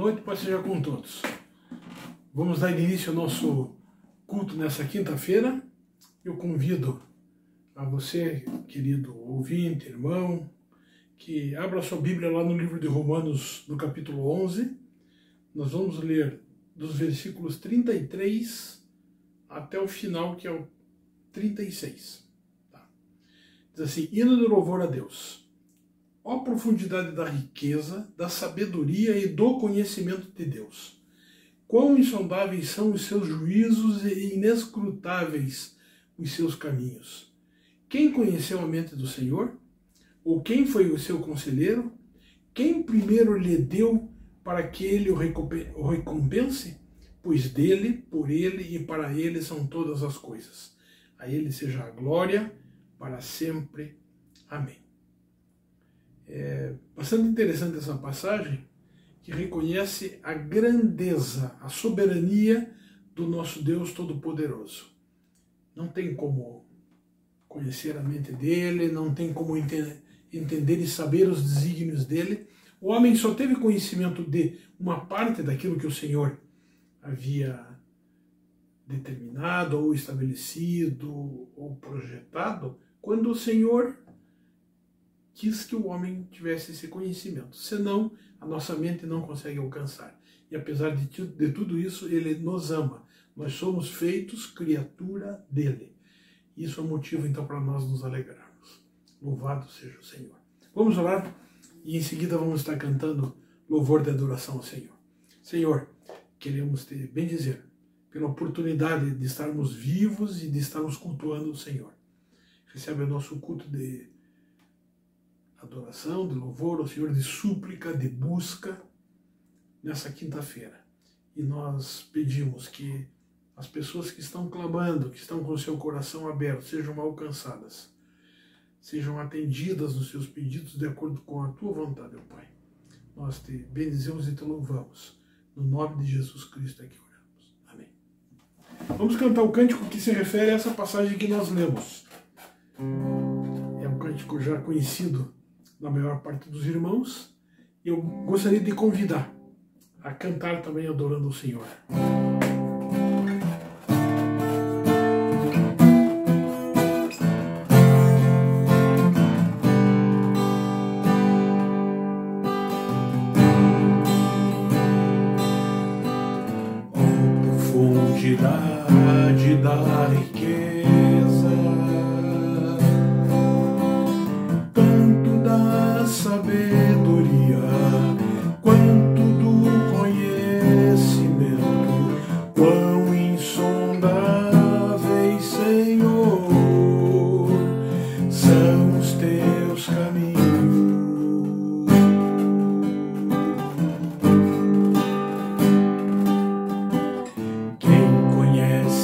noite, paz seja com todos. Vamos dar início ao nosso culto nessa quinta-feira. Eu convido a você, querido ouvinte, irmão, que abra sua Bíblia lá no livro de Romanos, no capítulo 11. Nós vamos ler dos versículos 33 até o final, que é o 36. Tá? Diz assim: hino de louvor a Deus. Ó profundidade da riqueza, da sabedoria e do conhecimento de Deus! Quão insondáveis são os seus juízos e inescrutáveis os seus caminhos! Quem conheceu a mente do Senhor? Ou quem foi o seu conselheiro? Quem primeiro lhe deu para que ele o recompense? Pois dele, por ele e para ele são todas as coisas. A ele seja a glória para sempre. Amém. É bastante interessante essa passagem, que reconhece a grandeza, a soberania do nosso Deus Todo-Poderoso. Não tem como conhecer a mente dele, não tem como entender e saber os desígnios dele. O homem só teve conhecimento de uma parte daquilo que o Senhor havia determinado, ou estabelecido, ou projetado, quando o Senhor quis que o homem tivesse esse conhecimento. Senão, a nossa mente não consegue alcançar. E apesar de tudo isso, ele nos ama. Nós somos feitos criatura dele. Isso é um motivo, então, para nós nos alegrarmos. Louvado seja o Senhor. Vamos orar e em seguida vamos estar cantando louvor de adoração ao Senhor. Senhor, queremos te bendizer pela oportunidade de estarmos vivos e de estarmos cultuando o Senhor. Recebe o nosso culto de adoração, de louvor ao Senhor, de súplica, de busca nessa quinta-feira. E nós pedimos que as pessoas que estão clamando, que estão com o seu coração aberto, sejam alcançadas, sejam atendidas nos seus pedidos de acordo com a tua vontade, ó Pai. Nós te bendizemos e te louvamos. No nome de Jesus Cristo é que oramos. Amém. Vamos cantar o cântico que se refere a essa passagem que nós lemos. É um cântico já conhecido da maior parte dos irmãos. Eu gostaria de convidar a cantar também adorando o Senhor. Profundidade da riqueza, tanto da sabedoria quanto do conhecimento, quão insondáveis, Senhor, são os teus caminhos.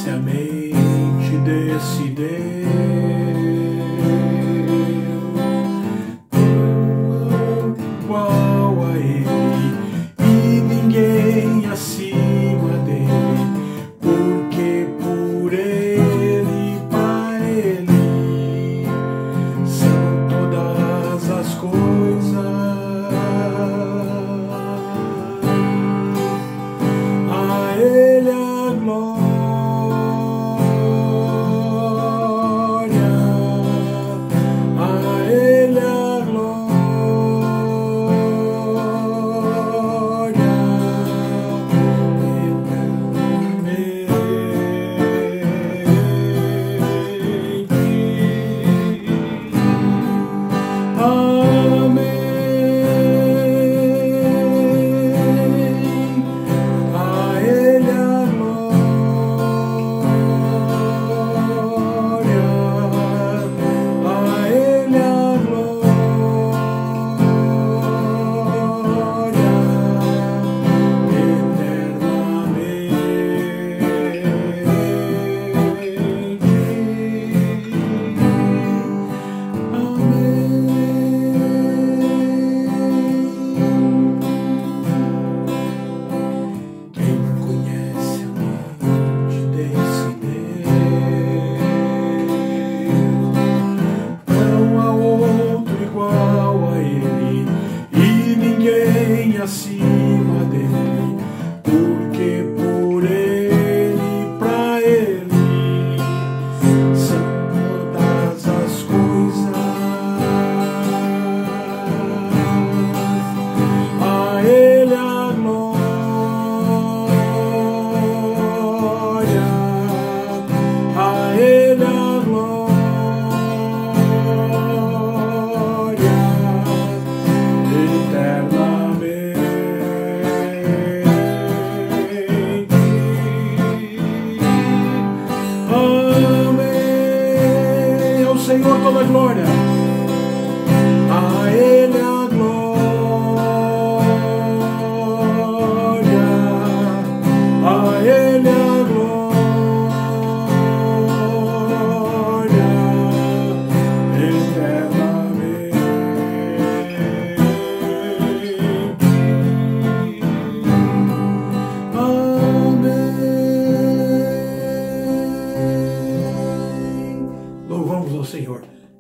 A mente desse Deus, igual a Ele, e ninguém acima dele, porque por Ele e para Ele são todas as coisas. A Ele a glória. A Ele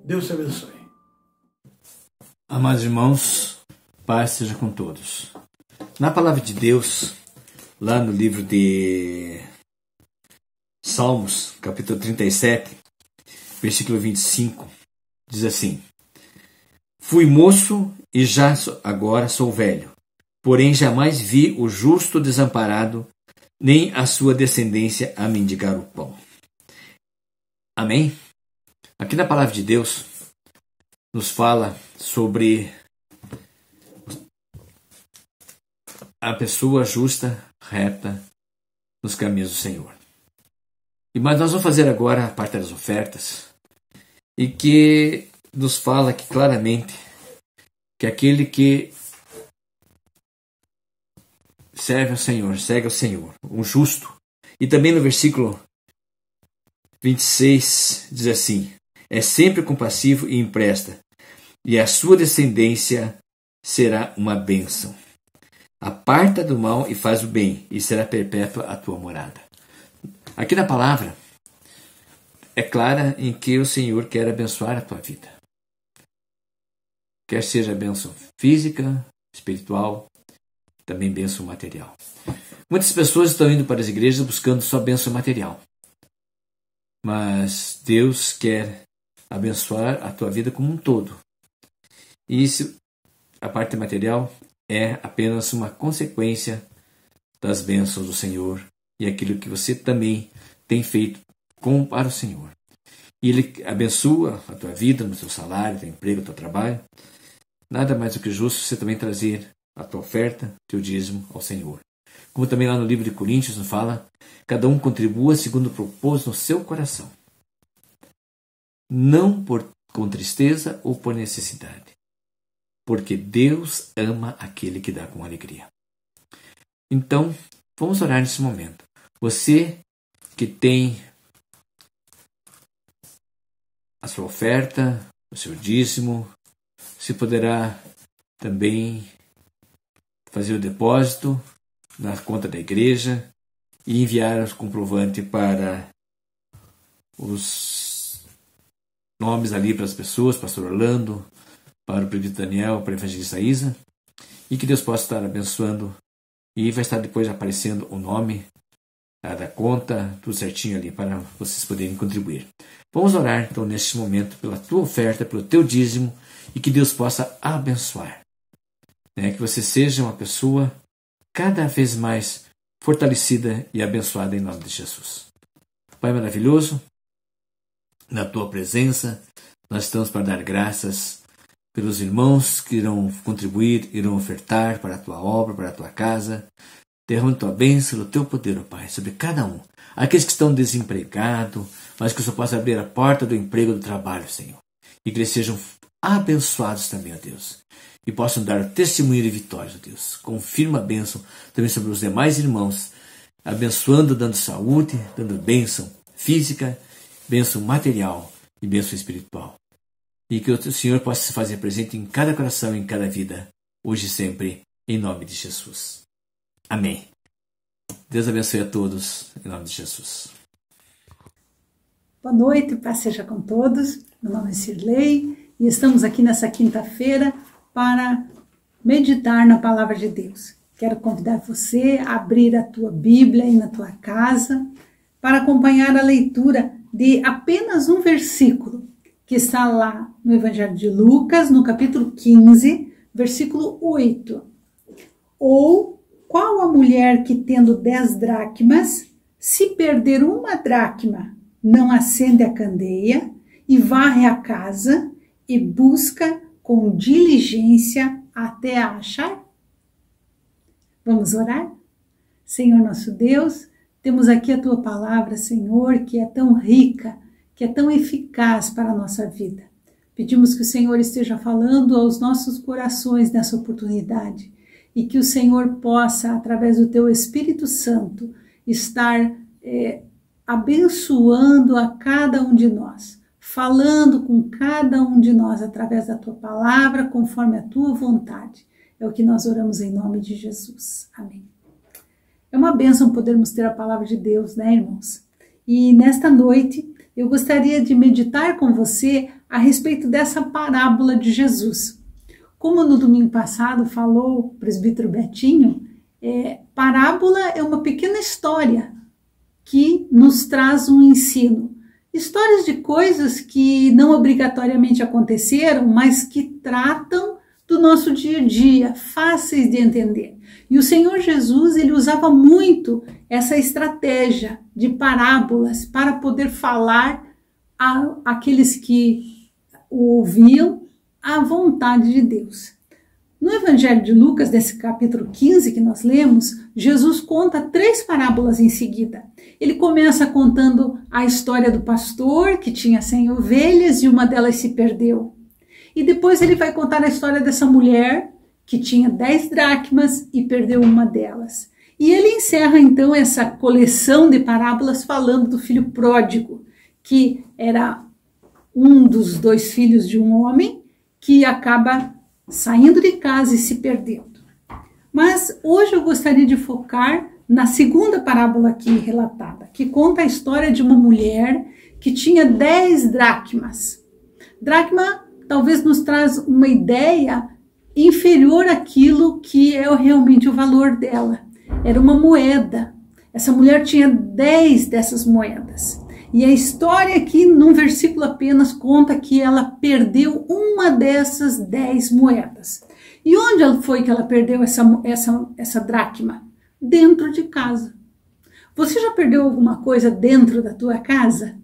Deus te abençoe. Amados irmãos, paz seja com todos. Na palavra de Deus, lá no livro de Salmos, capítulo 37, versículo 25, diz assim: Fui moço e já agora sou velho, porém jamais vi o justo desamparado, nem a sua descendência a mendigar o pão. Amém? Aqui na palavra de Deus, nos fala sobre a pessoa justa, reta, nos caminhos do Senhor. Mas nós vamos fazer agora a parte das ofertas, e que nos fala aqui claramente que aquele que serve ao Senhor, segue ao Senhor, um justo. E também no versículo 26 diz assim: é sempre compassivo e empresta, e a sua descendência será uma bênção. Aparta do mal e faz o bem, e será perpétua a tua morada. Aqui na palavra é clara em que o Senhor quer abençoar a tua vida. Quer seja bênção física, espiritual, também bênção material. Muitas pessoas estão indo para as igrejas buscando só bênção material. Mas Deus quer abençoar a tua vida como um todo. E isso, a parte material, é apenas uma consequência das bênçãos do Senhor e aquilo que você também tem feito para o Senhor. E Ele abençoa a tua vida, no teu salário, teu emprego, teu trabalho. Nada mais do que justo você também trazer a tua oferta, teu dízimo ao Senhor. Como também lá no livro de Coríntios nos fala, cada um contribua segundo o propósito no seu coração, não com tristeza ou por necessidade, porque Deus ama aquele que dá com alegria. Então, vamos orar nesse momento. Você que tem a sua oferta, o seu dízimo, se poderá também fazer o depósito na conta da igreja e enviar o comprovante para os nomes ali para as pessoas, pastor Orlando, para o presbítero Daniel, para a evangelista Isa, e que Deus possa estar abençoando, e vai estar depois aparecendo o nome da conta, tudo certinho ali para vocês poderem contribuir. Vamos orar então neste momento pela tua oferta, pelo teu dízimo, e que Deus possa abençoar, que você seja uma pessoa cada vez mais fortalecida e abençoada em nome de Jesus. Pai maravilhoso, na tua presença, nós estamos para dar graças pelos irmãos que irão contribuir, irão ofertar para a tua obra, para a tua casa. Derrama tua bênção, o teu poder, ó Pai, sobre cada um. Aqueles que estão desempregados, mas que o Senhor possa abrir a porta do emprego, do trabalho, Senhor. E que eles sejam abençoados também, ó Deus. E possam dar testemunho de vitórias, ó Deus. Confirma a bênção também sobre os demais irmãos, abençoando, dando saúde, dando bênção física, bênção material e bênção espiritual. E que o Senhor possa se fazer presente em cada coração, em cada vida, hoje e sempre, em nome de Jesus. Amém. Deus abençoe a todos, em nome de Jesus. Boa noite, paz seja com todos. Meu nome é Cirlei e estamos aqui nessa quinta-feira para meditar na Palavra de Deus. Quero convidar você a abrir a tua Bíblia aí na tua casa para acompanhar a leitura de apenas um versículo que está lá no Evangelho de Lucas, no capítulo 15, versículo 8. Ou qual a mulher que tendo 10 dracmas, se perder uma dracma, não acende a candeia e varre a casa e busca com diligência até a achar? Vamos orar? Senhor nosso Deus, temos aqui a Tua palavra, Senhor, que é tão rica, que é tão eficaz para a nossa vida. Pedimos que o Senhor esteja falando aos nossos corações nessa oportunidade e que o Senhor possa, através do Teu Espírito Santo, estar abençoando a cada um de nós, falando com cada um de nós através da Tua palavra, conforme a Tua vontade. É o que nós oramos em nome de Jesus. Amém. É uma bênção podermos ter a palavra de Deus, né, irmãos? E nesta noite eu gostaria de meditar com você a respeito dessa parábola de Jesus. Como no domingo passado falou o presbítero Betinho, parábola é uma pequena história que nos traz um ensino. Histórias de coisas que não obrigatoriamente aconteceram, mas que tratam do nosso dia a dia, fáceis de entender. E o Senhor Jesus, ele usava muito essa estratégia de parábolas para poder falar àqueles que o ouviam a vontade de Deus. No Evangelho de Lucas, nesse capítulo 15 que nós lemos, Jesus conta 3 parábolas em seguida. Ele começa contando a história do pastor que tinha 100 ovelhas e uma delas se perdeu. E depois ele vai contar a história dessa mulher que tinha 10 dracmas e perdeu uma delas. E ele encerra então essa coleção de parábolas falando do filho pródigo, que era um dos 2 filhos de um homem que acaba saindo de casa e se perdendo. Mas hoje eu gostaria de focar na segunda parábola aqui relatada, que conta a história de uma mulher que tinha 10 dracmas. Dracma talvez nos traz uma ideia inferior àquilo que é realmente o valor dela. Era uma moeda. Essa mulher tinha 10 dessas moedas. E a história aqui, num versículo apenas, conta que ela perdeu uma dessas 10 moedas. E onde foi que ela perdeu essa dracma? Dentro de casa. Você já perdeu alguma coisa dentro da tua casa?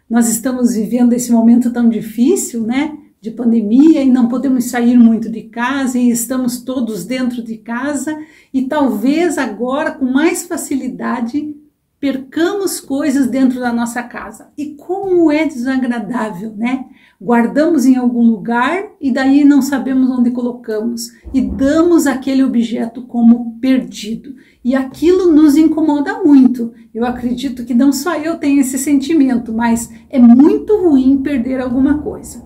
Nós estamos vivendo esse momento tão difícil, né? De pandemia, e não podemos sair muito de casa, e estamos todos dentro de casa, e talvez agora com mais facilidade percamos coisas dentro da nossa casa. E como é desagradável, né? Guardamos em algum lugar e daí não sabemos onde colocamos e damos aquele objeto como perdido. E aquilo nos incomoda muito. Eu acredito que não só eu tenho esse sentimento, mas é muito ruim perder alguma coisa.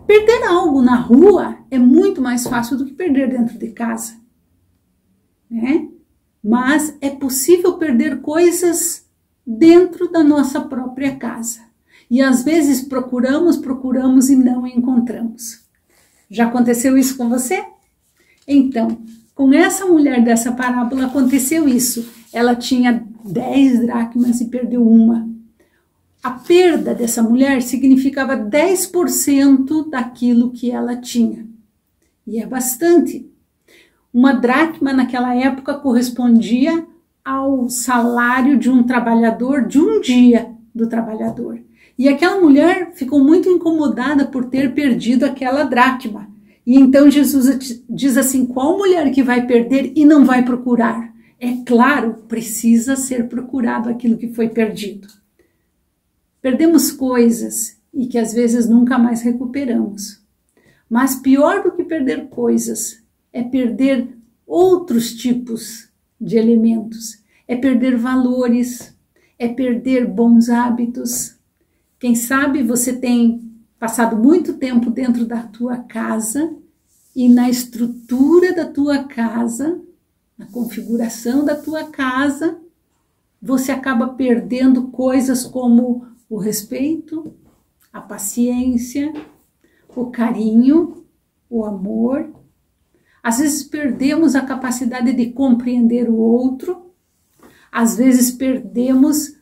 Perder algo na rua é muito mais fácil do que perder dentro de casa, né? Mas é possível perder coisas dentro da nossa própria casa. E às vezes procuramos e não encontramos. Já aconteceu isso com você? Então, com essa mulher dessa parábola aconteceu isso. Ela tinha 10 dracmas e perdeu uma. A perda dessa mulher significava 10% daquilo que ela tinha. E é bastante. Uma dracma naquela época correspondia ao salário de um trabalhador, de um dia do trabalhador. E aquela mulher ficou muito incomodada por ter perdido aquela dracma. E então Jesus diz assim, qual mulher que vai perder e não vai procurar? É claro, precisa ser procurado aquilo que foi perdido. Perdemos coisas e que às vezes nunca mais recuperamos. Mas pior do que perder coisas é perder outros tipos de elementos. É perder valores, é perder bons hábitos. Quem sabe você tem passado muito tempo dentro da tua casa e na estrutura da tua casa, na configuração da tua casa, você acaba perdendo coisas como o respeito, a paciência, o carinho, o amor. Às vezes perdemos a capacidade de compreender o outro, às vezes perdemos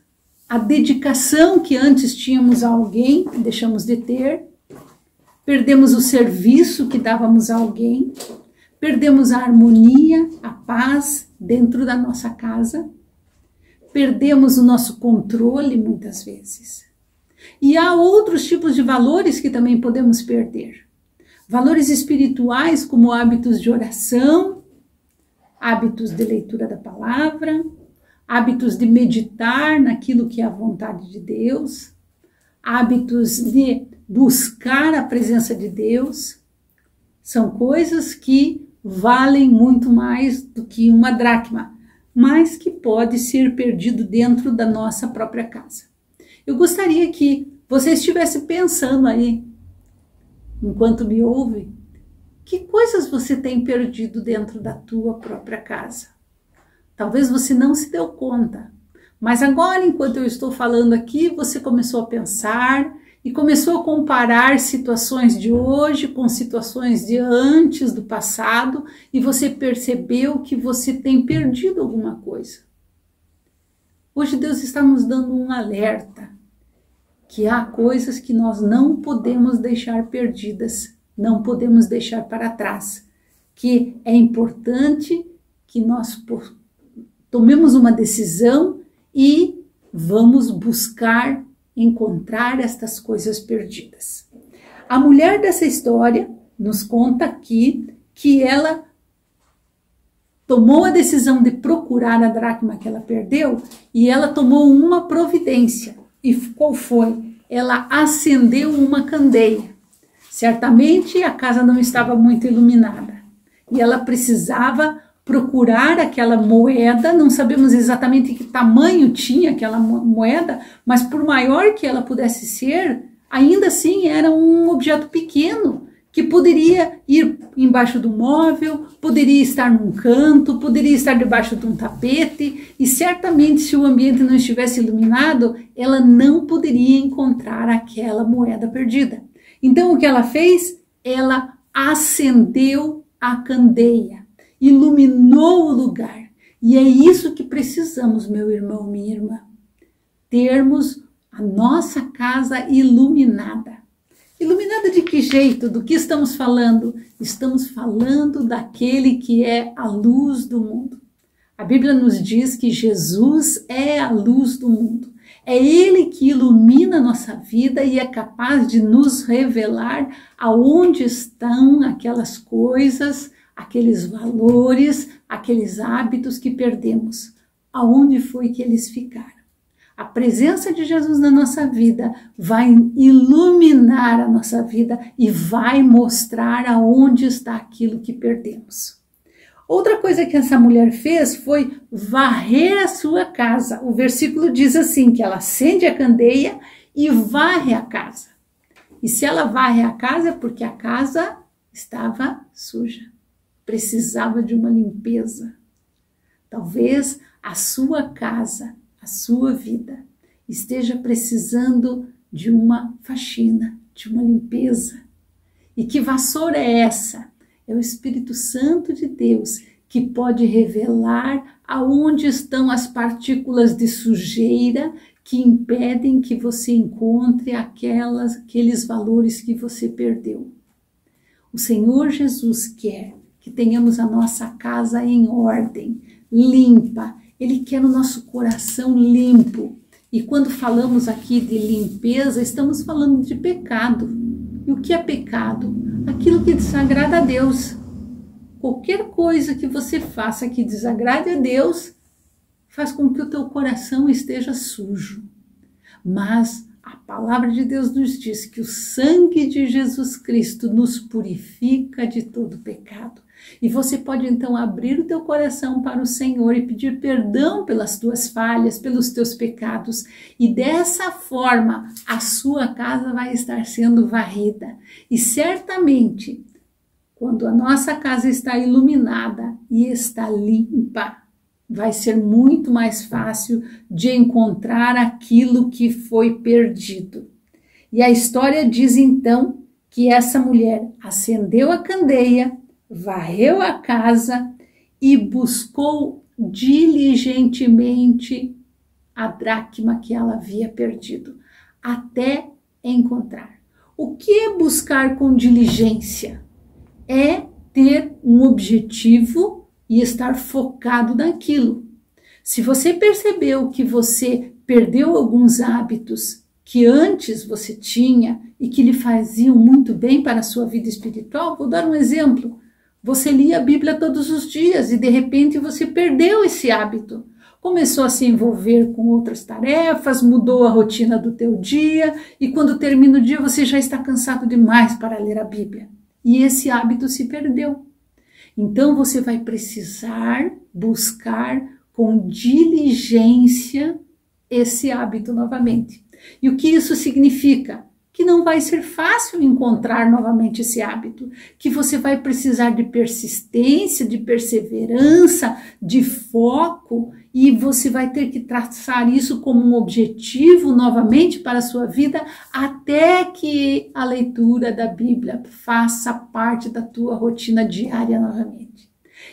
a dedicação que antes tínhamos a alguém, deixamos de ter, perdemos o serviço que dávamos a alguém, perdemos a harmonia, a paz dentro da nossa casa, perdemos o nosso controle muitas vezes. E há outros tipos de valores que também podemos perder. Valores espirituais como hábitos de oração, hábitos de leitura da palavra, hábitos de meditar naquilo que é a vontade de Deus, hábitos de buscar a presença de Deus, são coisas que valem muito mais do que uma dracma, mas que pode ser perdido dentro da nossa própria casa. Eu gostaria que você estivesse pensando aí, enquanto me ouve, que coisas você tem perdido dentro da tua própria casa. Talvez você não se deu conta, Mas agora, enquanto eu estou falando aqui, você começou a pensar e começou a comparar situações de hoje com situações de antes, do passado, e você percebeu que você tem perdido alguma coisa. Hoje Deus está nos dando um alerta, que há coisas que nós não podemos deixar perdidas, não podemos deixar para trás, que é importante que nós tomemos uma decisão e vamos buscar encontrar estas coisas perdidas. A mulher dessa história nos conta aqui que ela tomou a decisão de procurar a dracma que ela perdeu e ela tomou uma providência. E qual foi? Ela acendeu uma candeia. Certamente a casa não estava muito iluminada e ela precisava procurar aquela moeda. Não sabemos exatamente que tamanho tinha aquela moeda, mas por maior que ela pudesse ser, ainda assim era um objeto pequeno que poderia ir embaixo do móvel, poderia estar num canto, poderia estar debaixo de um tapete, e certamente se o ambiente não estivesse iluminado, ela não poderia encontrar aquela moeda perdida. Então o que ela fez? Ela acendeu a candeia, iluminou o lugar. E é isso que precisamos, meu irmão, minha irmã, termos a nossa casa iluminada. Iluminada de que jeito? Do que estamos falando? Estamos falando daquele que é a luz do mundo. A Bíblia nos diz que Jesus é a luz do mundo. É Ele que ilumina a nossa vida e é capaz de nos revelar aonde estão aquelas coisas, aqueles valores, aqueles hábitos que perdemos. Aonde foi que eles ficaram? A presença de Jesus na nossa vida vai iluminar a nossa vida e vai mostrar aonde está aquilo que perdemos. Outra coisa que essa mulher fez foi varrer a sua casa. O versículo diz assim, que ela acende a candeia e varre a casa. E se ela varre a casa é porque a casa estava suja, precisava de uma limpeza. Talvez a sua casa, a sua vida esteja precisando de uma faxina, de uma limpeza. E que vassoura é essa? É o Espírito Santo de Deus que pode revelar aonde estão as partículas de sujeira que impedem que você encontre aqueles valores que você perdeu. O Senhor Jesus quer que tenhamos a nossa casa em ordem, limpa. Ele quer o nosso coração limpo. E quando falamos aqui de limpeza, estamos falando de pecado. E o que é pecado? Aquilo que desagrada a Deus. Qualquer coisa que você faça que desagrade a Deus, faz com que o teu coração esteja sujo. Mas a palavra de Deus nos diz que o sangue de Jesus Cristo nos purifica de todo pecado. E você pode então abrir o teu coração para o Senhor e pedir perdão pelas tuas falhas, pelos teus pecados. E dessa forma a sua casa vai estar sendo varrida. E certamente, quando a nossa casa está iluminada e está limpa, vai ser muito mais fácil de encontrar aquilo que foi perdido. E a história diz então que essa mulher acendeu a candeia, varreu a casa e buscou diligentemente a dracma que ela havia perdido, até encontrar. O que é buscar com diligência? É ter um objetivo e estar focado naquilo. Se você percebeu que você perdeu alguns hábitos que antes você tinha e que lhe faziam muito bem para a sua vida espiritual, vou dar um exemplo. Você lia a Bíblia todos os dias e de repente você perdeu esse hábito. Começou a se envolver com outras tarefas, mudou a rotina do teu dia e quando termina o dia você já está cansado demais para ler a Bíblia. E esse hábito se perdeu. Então você vai precisar buscar com diligência esse hábito novamente. E o que isso significa? Que não vai ser fácil encontrar novamente esse hábito, que você vai precisar de persistência, de perseverança, de foco e você vai ter que traçar isso como um objetivo novamente para a sua vida, até que a leitura da Bíblia faça parte da tua rotina diária novamente.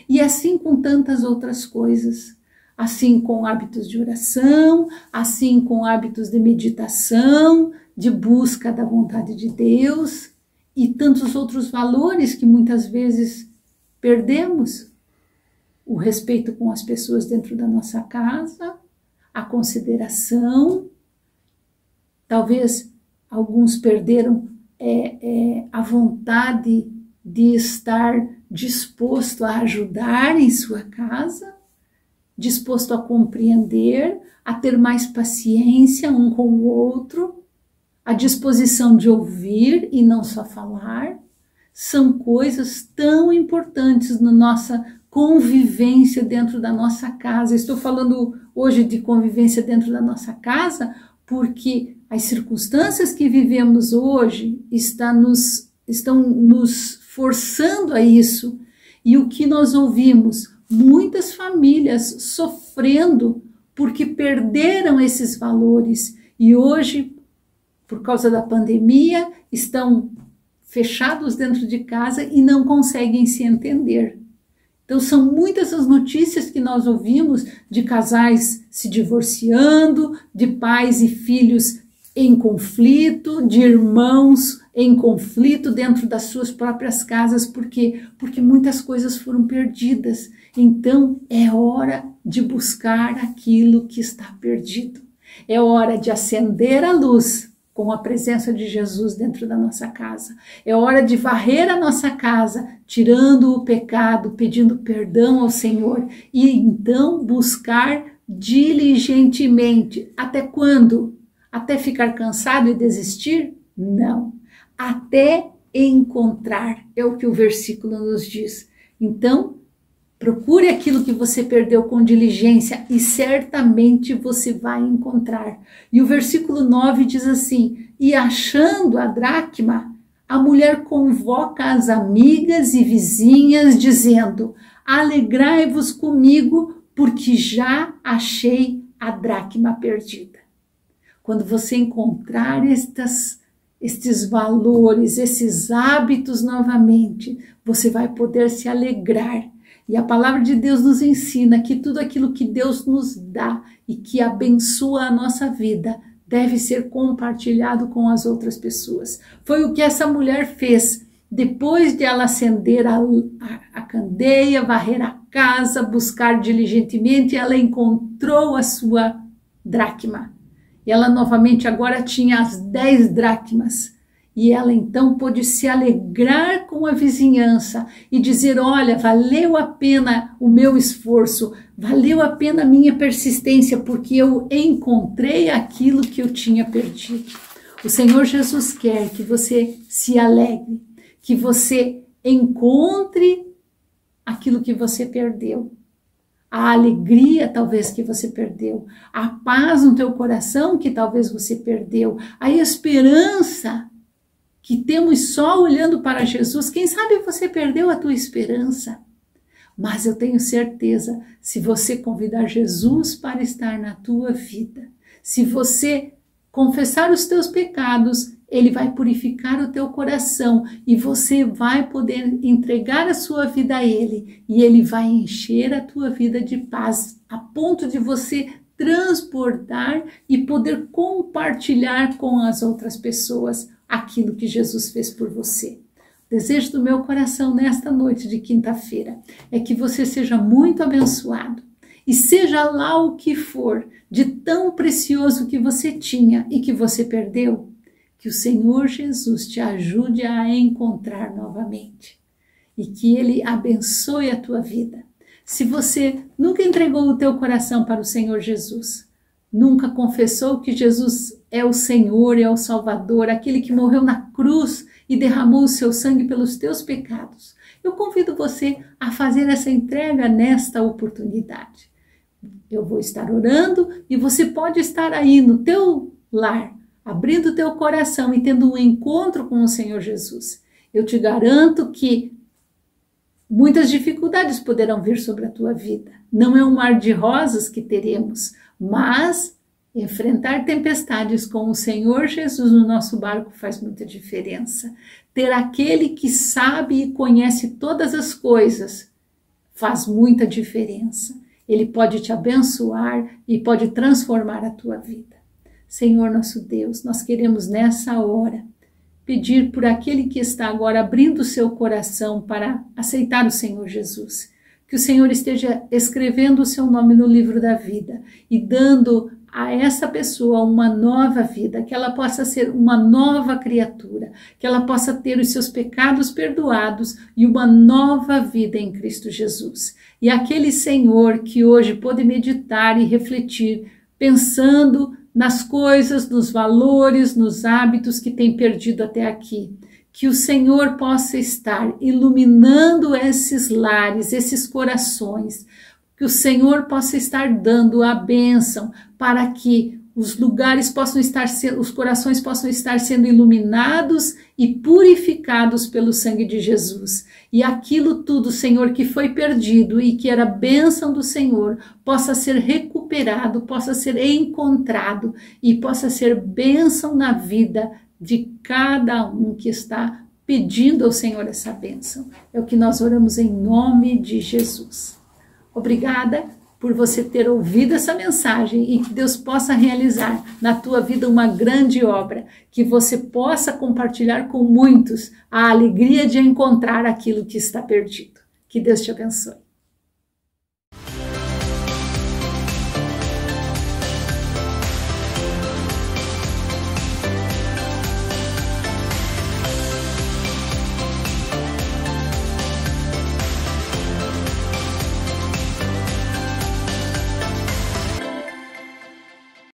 E assim com tantas outras coisas, assim com hábitos de oração, assim com hábitos de meditação, de busca da vontade de Deus e tantos outros valores que muitas vezes perdemos. O respeito com as pessoas dentro da nossa casa, a consideração. Talvez alguns perderam a vontade de estar disposto a ajudar em sua casa, disposto a compreender, a ter mais paciência um com o outro, a disposição de ouvir e não só falar. São coisas tão importantes na nossa convivência dentro da nossa casa. Estou falando hoje de convivência dentro da nossa casa porque as circunstâncias que vivemos hoje estão nos forçando a isso. E o que nós ouvimos? Muitas famílias sofrendo porque perderam esses valores e hoje, por causa da pandemia, estão fechados dentro de casa e não conseguem se entender. Então são muitas as notícias que nós ouvimos de casais se divorciando, de pais e filhos em conflito, de irmãos em conflito dentro das suas próprias casas. Por quê? Porque muitas coisas foram perdidas. Então é hora de buscar aquilo que está perdido. É hora de acender a luz com a presença de Jesus dentro da nossa casa. É hora de varrer a nossa casa, tirando o pecado, pedindo perdão ao Senhor e então buscar diligentemente. Até quando? Até ficar cansado e desistir? Não. Até encontrar, é o que o versículo nos diz. Então, procure aquilo que você perdeu com diligência e certamente você vai encontrar. E o versículo 9 diz assim: e achando a dracma, a mulher convoca as amigas e vizinhas, dizendo: alegrai-vos comigo, porque já achei a dracma perdida. Quando você encontrar estes valores, esses hábitos novamente, você vai poder se alegrar. E a palavra de Deus nos ensina que tudo aquilo que Deus nos dá e que abençoa a nossa vida deve ser compartilhado com as outras pessoas. Foi o que essa mulher fez. Depois de ela acender a candeia, varrer a casa, buscar diligentemente, ela encontrou a sua dracma. E ela novamente agora tinha as 10 dracmas. E ela então pôde se alegrar com a vizinhança e dizer: olha, valeu a pena o meu esforço, valeu a pena a minha persistência, porque eu encontrei aquilo que eu tinha perdido. O Senhor Jesus quer que você se alegre, que você encontre aquilo que você perdeu. A alegria talvez que você perdeu, a paz no teu coração que talvez você perdeu, a esperança que temos só olhando para Jesus. Quem sabe você perdeu a tua esperança, mas eu tenho certeza, se você convidar Jesus para estar na tua vida, se você confessar os teus pecados, Ele vai purificar o teu coração e você vai poder entregar a sua vida a Ele e Ele vai encher a tua vida de paz, a ponto de você transportar e poder compartilhar com as outras pessoas aquilo que Jesus fez por você. O desejo do meu coração nesta noite de quinta-feira é que você seja muito abençoado e seja lá o que for de tão precioso que você tinha e que você perdeu, que o Senhor Jesus te ajude a encontrar novamente e que Ele abençoe a tua vida. Se você nunca entregou o teu coração para o Senhor Jesus, nunca confessou que Jesus é o Senhor, é o Salvador, aquele que morreu na cruz e derramou o seu sangue pelos teus pecados, eu convido você a fazer essa entrega nesta oportunidade. Eu vou estar orando e você pode estar aí no teu lar, abrindo o teu coração e tendo um encontro com o Senhor Jesus. Eu te garanto que Muitas dificuldades poderão vir sobre a tua vida. Não é um mar de rosas que teremos, mas enfrentar tempestades com o Senhor Jesus no nosso barco faz muita diferença. Ter aquele que sabe e conhece todas as coisas faz muita diferença. Ele pode te abençoar e pode transformar a tua vida. Senhor nosso Deus, nós queremos nessa hora pedir por aquele que está agora abrindo o seu coração para aceitar o Senhor Jesus. Que o Senhor esteja escrevendo o seu nome no livro da vida e dando a essa pessoa uma nova vida, que ela possa ser uma nova criatura, que ela possa ter os seus pecados perdoados e uma nova vida em Cristo Jesus. E aquele Senhor que hoje pôde meditar e refletir, pensando nas coisas, nos valores, nos hábitos que tem perdido até aqui, que o Senhor possa estar iluminando esses lares, esses corações, que o Senhor possa estar dando a bênção para que os lugares possam estar, os corações possam estar sendo iluminados e purificados pelo sangue de Jesus. E aquilo tudo, Senhor, que foi perdido e que era bênção do Senhor, possa ser recuperado, possa ser encontrado e possa ser bênção na vida de cada um que está pedindo ao Senhor essa bênção. É o que nós oramos em nome de Jesus. Obrigada por você ter ouvido essa mensagem e que Deus possa realizar na tua vida uma grande obra, que você possa compartilhar com muitos a alegria de encontrar aquilo que está perdido. Que Deus te abençoe.